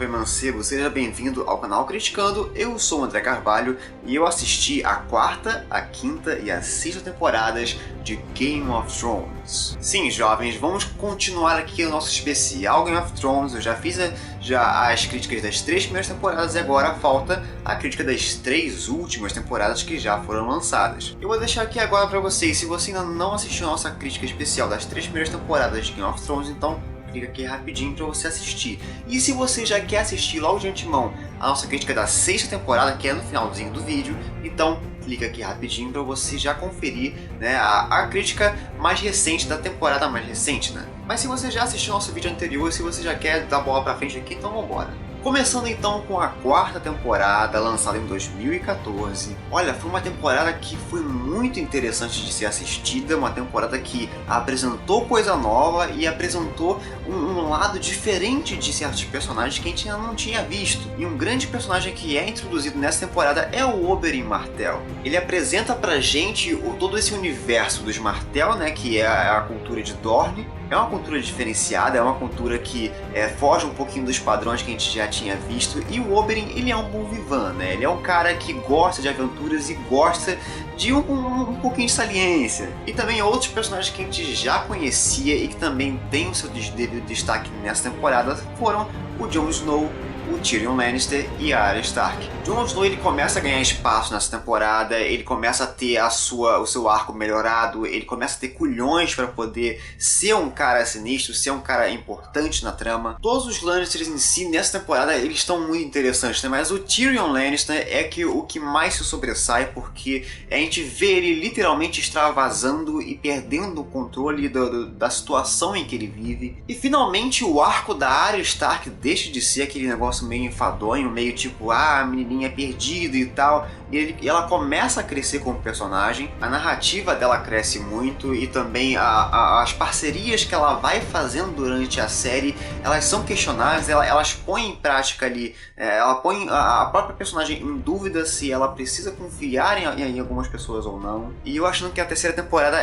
Gabriel Mancebo, seja bem-vindo ao canal Criticando. Eu sou o André Carvalho e eu assisti a quarta, a quinta e a sexta temporadas de Game of Thrones. Sim, jovens, vamos continuar aqui o nosso especial Game of Thrones. Eu já fiz as críticas das 3 primeiras temporadas e agora falta a crítica das 3 últimas temporadas que já foram lançadas. Eu vou deixar aqui agora para vocês, se você ainda não assistiu a nossa crítica especial das 3 primeiras temporadas de Game of Thrones, então clica aqui rapidinho para você assistir. E se você já quer assistir logo de antemão a nossa crítica da 6ª temporada, que é no finalzinho do vídeo, então clica aqui rapidinho para você já conferir, né, a crítica mais recente da temporada mais recente, né? Mas se você já assistiu nosso vídeo anterior, se você já quer dar bola para frente aqui, então vambora. Começando então com a 4ª temporada, lançada em 2014. Olha, foi uma temporada que foi muito interessante de ser assistida, uma temporada que apresentou coisa nova e apresentou um lado diferente de certos personagens que a gente ainda não tinha visto. E um grande personagem que é introduzido nessa temporada é o Oberyn Martell. Ele apresenta pra gente todo esse universo dos Martell, né, que é a cultura de Dorne. É uma cultura diferenciada, é uma cultura que foge um pouquinho dos padrões que a gente já tinha visto. E o Oberyn, ele é um bom vivan, né? Ele é um cara que gosta de aventuras e gosta de um pouquinho de saliência. E também outros personagens que a gente já conhecia e que também tem o seu devido destaque nessa temporada foram o Jon Snow, o Tyrion Lannister e a Arya Stark. Jon Snow, ele começa a ganhar espaço nessa temporada, ele começa a ter o seu arco melhorado, ele começa a ter culhões para poder ser um cara sinistro, ser um cara importante na trama. Todos os Lannisters em si, nessa temporada, eles estão muito interessantes, né? Mas o Tyrion Lannister é o que mais se sobressai, porque a gente vê ele literalmente extravasando e perdendo o controle da situação em que ele vive. E finalmente o arco da Arya Stark deixa de ser aquele negócio meio enfadonho, meio tipo, a menininha perdida e tal, e ela começa a crescer como personagem, a narrativa dela cresce muito e também as parcerias que ela vai fazendo durante a série, elas são questionáveis, elas põem em prática ali, ela põe a própria personagem em dúvida se ela precisa confiar em algumas pessoas ou não. E eu achando que a 3ª temporada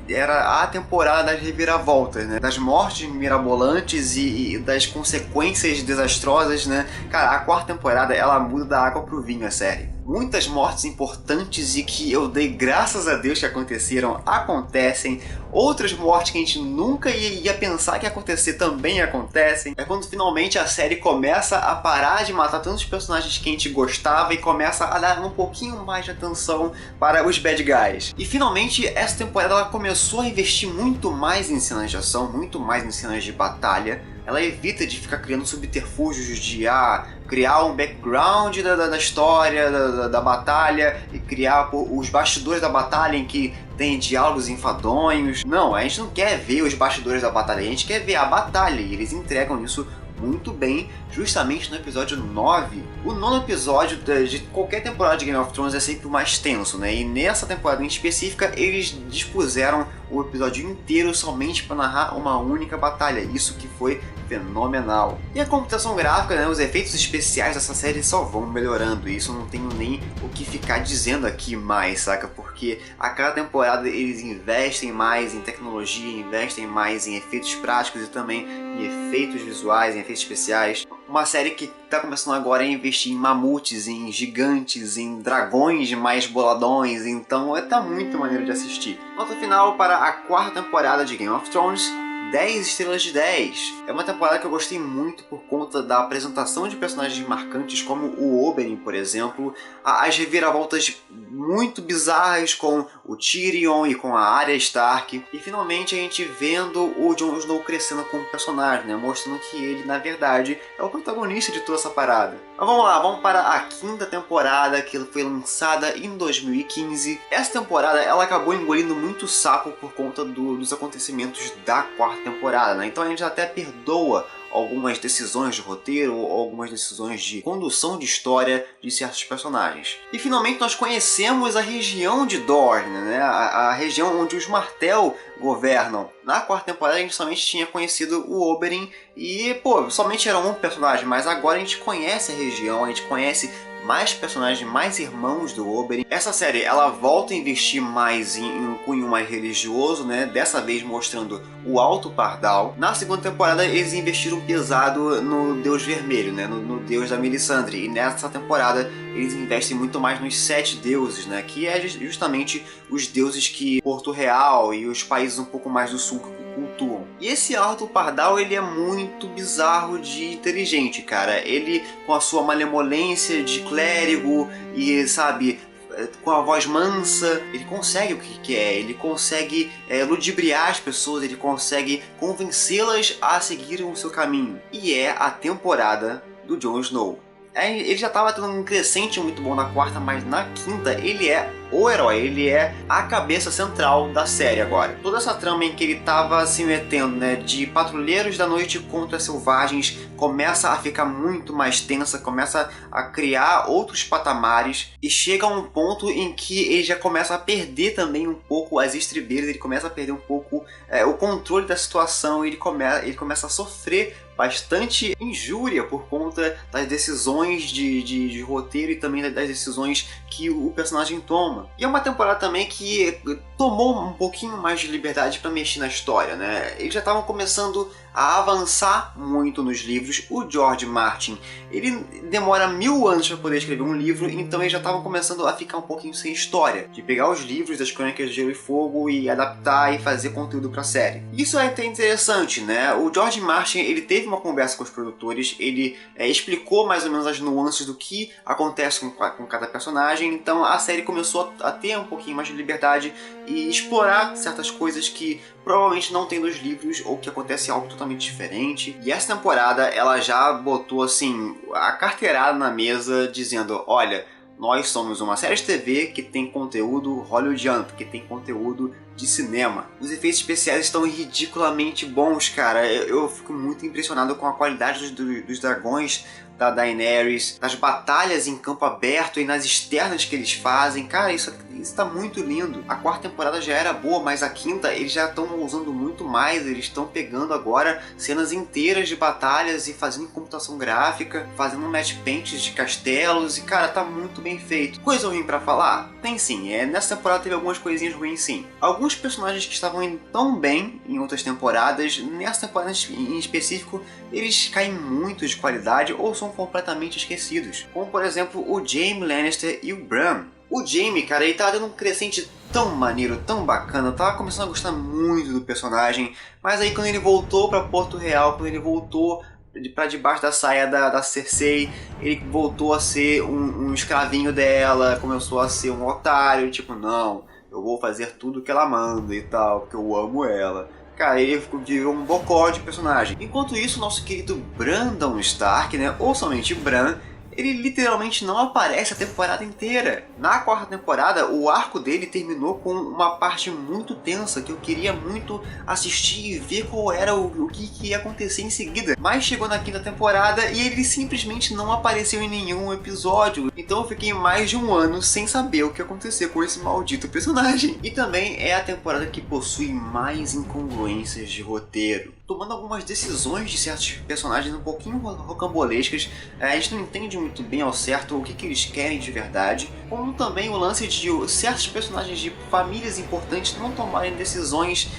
era a temporada das reviravoltas, né? Das mortes mirabolantes e das consequências desastrosas, né? Cara, a 4ª temporada, ela muda da água pro vinho, a série. Muitas mortes importantes e que eu dei graças a Deus que acontecem. Outras mortes que a gente nunca ia pensar que ia acontecer também acontecem. É quando finalmente a série começa a parar de matar tantos personagens que a gente gostava e começa a dar um pouquinho mais de atenção para os bad guys. E finalmente essa temporada ela começou a investir muito mais em cenas de ação, muito mais em cenas de batalha. Ela evita de ficar criando subterfúgios de criar um background da história, da batalha, e criar os bastidores da batalha em que tem diálogos enfadonhos. Não, a gente não quer ver os bastidores da batalha, a gente quer ver a batalha, e eles entregam isso muito bem, justamente no episódio 9. O 9º episódio de qualquer temporada de Game of Thrones é sempre o mais tenso, né? E nessa temporada em específica, eles dispuseram o episódio inteiro somente para narrar uma única batalha. Isso que foi fenomenal. E a computação gráfica, né, os efeitos especiais dessa série só vão melhorando. E isso eu não tenho nem o que ficar dizendo aqui mais, saca? Porque a cada temporada eles investem mais em tecnologia, investem mais em efeitos práticos e também em efeitos visuais, em efeitos especiais. Uma série que está começando agora a investir em mamutes, em gigantes, em dragões mais boladões, então tá muito maneiro de assistir. Nota final para a 4ª temporada de Game of Thrones: 10 estrelas de 10. É uma temporada que eu gostei muito por conta da apresentação de personagens marcantes como o Oberyn, por exemplo, as reviravoltas muito bizarras com o Tyrion e com a Arya Stark, e finalmente a gente vendo o Jon Snow crescendo como personagem, né? Mostrando que ele, na verdade, é o protagonista de toda essa parada. Mas vamos lá, vamos para a 5ª temporada, que foi lançada em 2015. Essa temporada ela acabou engolindo muito sapo por conta dos acontecimentos da 4ª temporada, né? Então a gente até perdoa algumas decisões de roteiro ou algumas decisões de condução de história de certos personagens. E finalmente nós conhecemos a região de Dorne, né? A região onde os Martell governam. Na 4ª temporada a gente somente tinha conhecido o Oberyn e, somente era um personagem, mas agora a gente conhece a região, a gente conhece mais personagens, mais irmãos do Oberyn. Essa série, ela volta a investir mais em um cunho mais religioso, né? Dessa vez mostrando o Alto Pardal. Na segunda temporada, eles investiram pesado no Deus Vermelho, né? No Deus da Melisandre. E nessa temporada, eles investem muito mais nos 7 deuses, né? Que é justamente os deuses que Porto Real e os países um pouco mais do sul cultuam. E esse Alto Pardal, ele é muito bizarro de inteligente, cara. Ele, com a sua malemolência de clérigo e, sabe, com a voz mansa, ele consegue o que quer, ele consegue ludibriar as pessoas, ele consegue convencê-las a seguirem o seu caminho. E é a temporada do Jon Snow. Ele já estava tendo um crescente muito bom na quarta, mas na quinta ele é o herói, ele é a cabeça central da série agora. Toda essa trama em que ele estava se metendo, né, de patrulheiros da noite contra selvagens, começa a ficar muito mais tensa, começa a criar outros patamares e chega a um ponto em que ele já começa a perder também um pouco as estribeiras, ele começa a perder um pouco o controle da situação, ele começa a sofrer bastante injúria por conta das decisões de roteiro e também das decisões que o personagem toma. E é uma temporada também que tomou um pouquinho mais de liberdade para mexer na história, né? Eles já estavam começando a avançar muito nos livros. O George Martin, ele demora 1000 anos para poder escrever um livro, então eles já estavam começando a ficar um pouquinho sem história, de pegar os livros das Crônicas de Gelo e Fogo e adaptar e fazer conteúdo para a série. Isso é até interessante, né? O George Martin, ele teve uma conversa com os produtores, ele explicou mais ou menos as nuances do que acontece com cada personagem, então a série começou a ter um pouquinho mais de liberdade e explorar certas coisas que provavelmente não tem nos livros ou que acontece algo totalmente diferente. E essa temporada ela já botou assim a carteirada na mesa dizendo: olha, nós somos uma série de TV que tem conteúdo hollywoodiano, que tem conteúdo de cinema. Os efeitos especiais estão ridiculamente bons, cara. Eu fico muito impressionado com a qualidade dos dragões da Daenerys, das batalhas em campo aberto e nas externas que eles fazem. Cara, isso tá muito lindo. A quarta temporada já era boa, mas a quinta eles já estão usando muito mais. Eles estão pegando agora cenas inteiras de batalhas e fazendo computação gráfica, fazendo match paints de castelos e, cara, tá muito bem feito. Coisa ruim pra falar? Tem sim. Nessa temporada teve algumas coisinhas ruins sim. Alguns personagens que estavam indo tão bem em outras temporadas, nessa temporada em específico, eles caem muito de qualidade ou são completamente esquecidos. Como, por exemplo, o Jaime Lannister e o Bran. O Jaime, cara, ele tava dando um crescente tão maneiro, tão bacana, eu tava começando a gostar muito do personagem, mas aí quando ele voltou pra Porto Real, quando ele voltou pra debaixo da saia da Cersei, ele voltou a ser um escravinho dela, começou a ser um otário, tipo, não, eu vou fazer tudo que ela manda e tal, porque eu amo ela. Cara, ele virou um bocó de personagem. Enquanto isso, o nosso querido Brandon Stark, né, ou somente Bran, ele literalmente não aparece a temporada inteira. Na quarta temporada, o arco dele terminou com uma parte muito tensa que eu queria muito assistir e ver qual era o que ia acontecer em seguida. Mas chegou na quinta temporada e ele simplesmente não apareceu em nenhum episódio. Então eu fiquei mais de um ano sem saber o que aconteceu com esse maldito personagem. E também é a temporada que possui mais incongruências de roteiro, tomando algumas decisões de certos personagens um pouquinho rocambolescas. A gente não entende muito bem ao certo o que eles querem de verdade, como também o lance de certos personagens de famílias importantes não tomarem decisões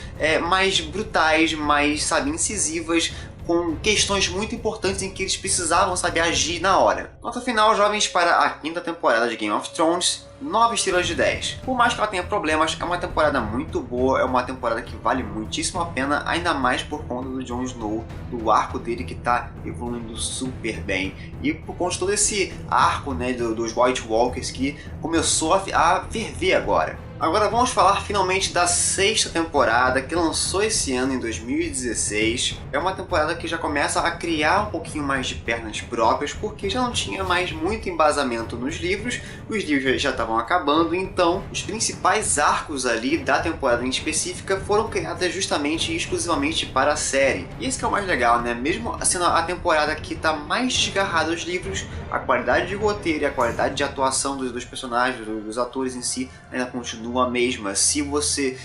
mais brutais, mais, sabe, incisivas, com questões muito importantes em que eles precisavam, sabe, agir na hora. Nota final, jovens, para a quinta temporada de Game of Thrones, 9 estrelas de 10. Por mais que ela tenha problemas, é uma temporada muito boa, é uma temporada que vale muitíssimo a pena, ainda mais por conta do Jon Snow, do arco dele que está evoluindo super bem. E por conta de todo esse arco, né, dos White Walkers que começou a ferver agora. Agora vamos falar finalmente da sexta temporada, que lançou esse ano em 2016. É uma temporada que já começa a criar um pouquinho mais de pernas próprias, porque já não tinha mais muito embasamento nos livros, os livros já estavam acabando, então os principais arcos ali da temporada em específica foram criadas justamente e exclusivamente para a série. E esse que é o mais legal, né? Mesmo sendo a temporada que está mais desgarrada dos livros, a qualidade de roteiro e a qualidade de atuação dos personagens, dos atores em si, ainda continua a mesma. Se você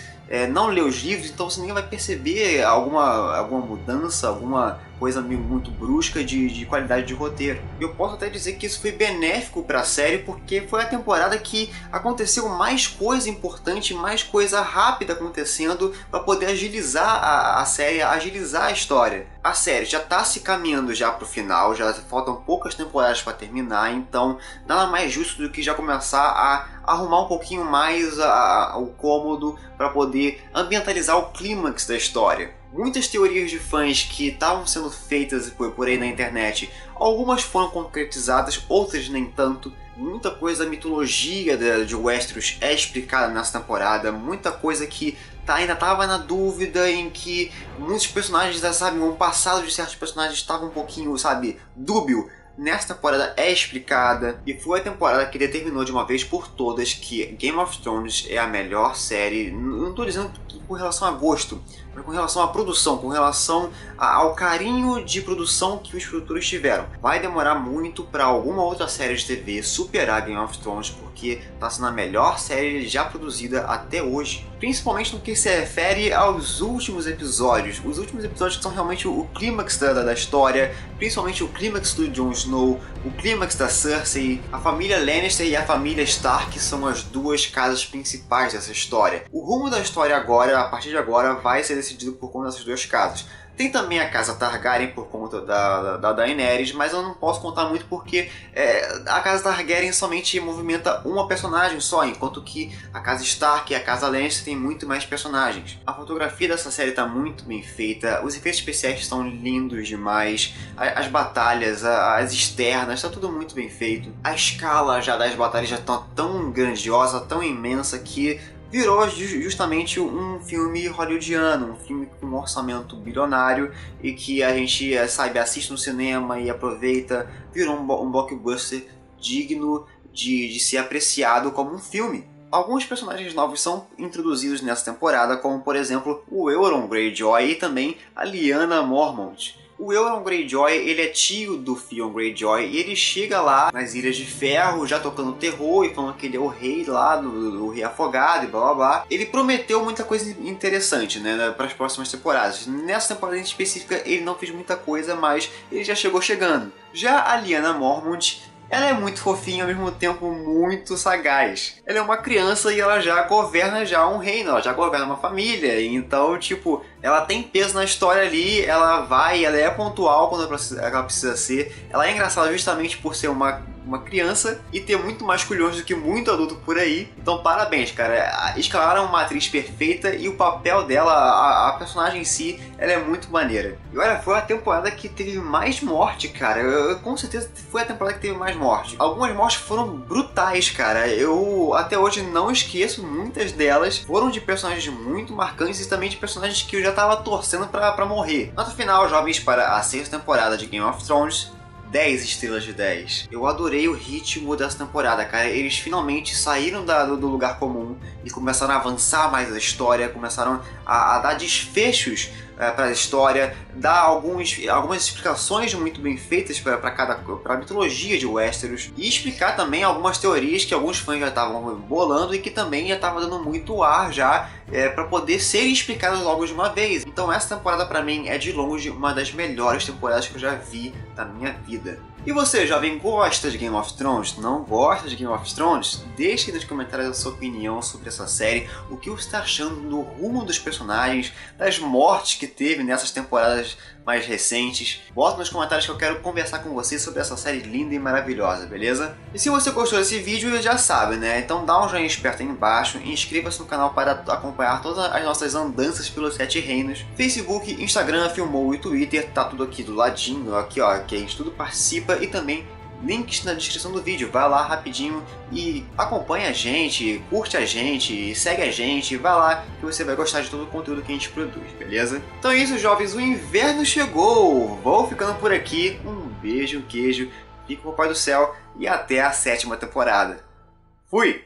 não lê os livros, então você nem vai perceber alguma mudança, alguma coisa muito brusca de qualidade de roteiro. Eu posso até dizer que isso foi benéfico para a série, porque foi a temporada que aconteceu mais coisa importante, mais coisa rápida acontecendo para poder agilizar a série, agilizar a história. A série já está se caminhando já para o final, já faltam poucas temporadas para terminar, então nada mais justo do que já começar a arrumar um pouquinho mais o cômodo para poder ambientalizar o clímax da história. Muitas teorias de fãs que estavam sendo feitas por aí na internet, algumas foram concretizadas, outras nem tanto. Muita coisa da mitologia de Westeros é explicada nessa temporada, muita coisa que ainda estava na dúvida, em que muitos personagens, sabe, o passado de certos personagens estava um pouquinho, sabe, dúbio. Nessa temporada é explicada, e foi a temporada que determinou de uma vez por todas que Game of Thrones é a melhor série. Não estou dizendo que com relação a gosto, mas com relação à produção, com relação ao carinho de produção que os produtores tiveram. Vai demorar muito para alguma outra série de TV superar Game of Thrones, porque está sendo a melhor série já produzida até hoje. Principalmente no que se refere aos últimos episódios. Os últimos episódios são realmente o clímax da história, principalmente o clímax do Jon Snow, o clímax da Cersei. A família Lannister e a família Stark são as duas casas principais dessa história. O rumo da história agora, a partir de agora, vai ser decidido por conta dessas duas casas. Tem também a casa Targaryen por conta da Daenerys, mas eu não posso contar muito porque a casa Targaryen somente movimenta uma personagem só, enquanto que a casa Stark e a casa Lannister tem muito mais personagens. A fotografia dessa série está muito bem feita, os efeitos especiais estão lindos demais, as batalhas, as externas, está tudo muito bem feito. A escala já das batalhas já está tão grandiosa, tão imensa que virou justamente um filme hollywoodiano, um filme com um orçamento bilionário e que a gente, sabe, assiste no cinema e aproveita, virou um blockbuster digno de ser apreciado como um filme. Alguns personagens novos são introduzidos nessa temporada, como por exemplo o Euron Greyjoy e também a Lyanna Mormont. O Euron Greyjoy, ele é tio do Theon Greyjoy e ele chega lá nas Ilhas de Ferro já tocando terror e falando que ele é o rei lá do Rei Afogado e blá blá blá. Ele prometeu muita coisa interessante, né, para as próximas temporadas. Nessa temporada em específica ele não fez muita coisa, mas ele já chegou chegando. Já a Lyanna Mormont, ela é muito fofinha, ao mesmo tempo muito sagaz. Ela é uma criança e ela já governa um reino, ela já governa uma família. Então, tipo, ela tem peso na história ali, ela é pontual quando ela precisa ser. Ela é engraçada justamente por ser uma criança e ter muito mais culhões do que muito adulto por aí. Então parabéns, cara. Escalaram uma atriz perfeita e o papel dela, a personagem em si, ela é muito maneira. E olha, foi a temporada que teve mais morte, cara. Com certeza foi a temporada que teve mais morte. Algumas mortes foram brutais, cara. Eu até hoje não esqueço, muitas delas foram de personagens muito marcantes e também de personagens que eu já tava torcendo pra morrer. Nota final, jovens, para a sexta temporada de Game of Thrones. 10 estrelas de 10. Eu adorei o ritmo dessa temporada, cara. Eles finalmente saíram do lugar comum e começaram a avançar mais a história, começaram a dar desfechos para a história, dar algumas explicações muito bem feitas para a mitologia de Westeros e explicar também algumas teorias que alguns fãs já estavam bolando e que também já estavam dando muito ar já para poder serem explicadas logo de uma vez. Então essa temporada para mim é de longe uma das melhores temporadas que eu já vi na minha vida. E você, jovem, gosta de Game of Thrones? Não gosta de Game of Thrones? Deixe nos comentários a sua opinião sobre essa série, o que você está achando do rumo dos personagens, das mortes que teve nessas temporadas mais recentes. Bota nos comentários que eu quero conversar com você sobre essa série linda e maravilhosa, beleza? E se você gostou desse vídeo, já sabe, né? Então dá um joinha esperto aí embaixo e inscreva-se no canal para acompanhar todas as nossas andanças pelos 7 reinos. Facebook, Instagram, Filmou e Twitter, tá tudo aqui do ladinho, aqui ó, que a gente tudo participa e também links na descrição do vídeo. Vai lá rapidinho e acompanha a gente, curte a gente, segue a gente, vai lá que você vai gostar de todo o conteúdo que a gente produz, beleza? Então é isso, jovens, o inverno chegou! Vou ficando por aqui, um beijo, um queijo, fique com o Papai do Céu e até a 7ª temporada. Fui!